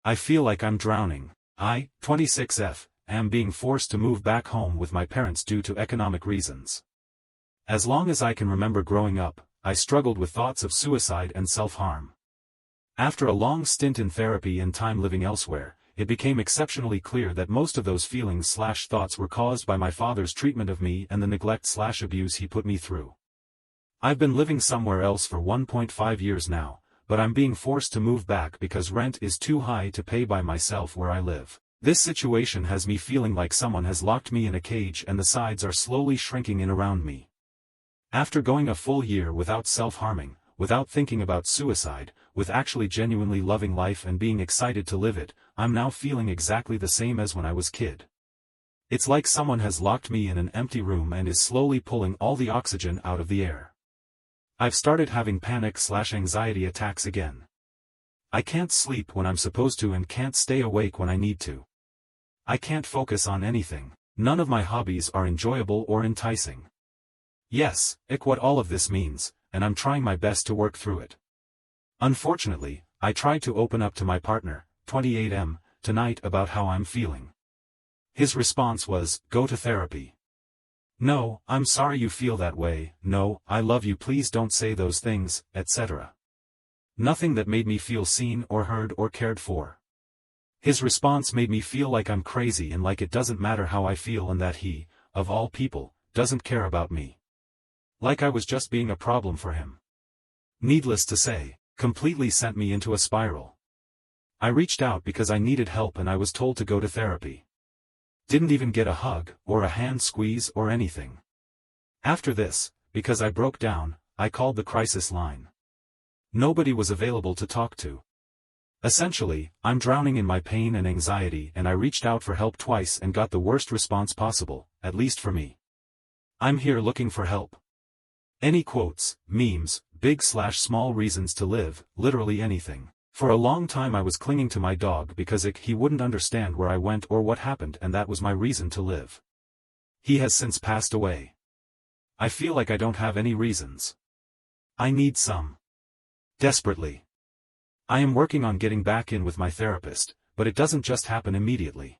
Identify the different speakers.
Speaker 1: I feel like I'm drowning. I, 26F, am being forced to move back home with my parents due to economic reasons. As long as I can remember growing up, I struggled with thoughts of suicide and self-harm. After a long stint in therapy and time living elsewhere, it became exceptionally clear that most of those feelings/thoughts were caused by my father's treatment of me and the neglect/abuse he put me through. I've been living somewhere else for 1.5 years now, but I'm being forced to move back because rent is too high to pay by myself where I live. This situation has me feeling like someone has locked me in a cage and the sides are slowly shrinking in around me. After going a full year without self-harming, without thinking about suicide, with actually genuinely loving life and being excited to live it, I'm now feeling exactly the same as when I was a kid. It's like someone has locked me in an empty room and is slowly pulling all the oxygen out of the air. I've started having panic/anxiety attacks again. I can't sleep when I'm supposed to and can't stay awake when I need to. I can't focus on anything. None of my hobbies are enjoyable or enticing. Yes, what all of this means, and I'm trying my best to work through it. Unfortunately, I tried to open up to my partner, 28M, tonight about how I'm feeling. His response was, "Go to therapy." "No, I'm sorry you feel that way, no, I love you, please don't say those things, etc." Nothing that made me feel seen or heard or cared for. His response made me feel like I'm crazy and like it doesn't matter how I feel and that he, of all people, doesn't care about me. Like I was just being a problem for him. Needless to say, completely sent me into a spiral. I reached out because I needed help and I was told to go to therapy. Didn't even get a hug, or a hand squeeze or anything. After this, because I broke down, I called the crisis line. Nobody was available to talk to. Essentially, I'm drowning in my pain and anxiety and I reached out for help twice and got the worst response possible, at least for me. I'm here looking for help. Any quotes, memes, big/small reasons to live, literally anything. For a long time I was clinging to my dog because he wouldn't understand where I went or what happened, and that was my reason to live. He has since passed away. I feel like I don't have any reasons. I need some. Desperately. I am working on getting back in with my therapist, but it doesn't just happen immediately.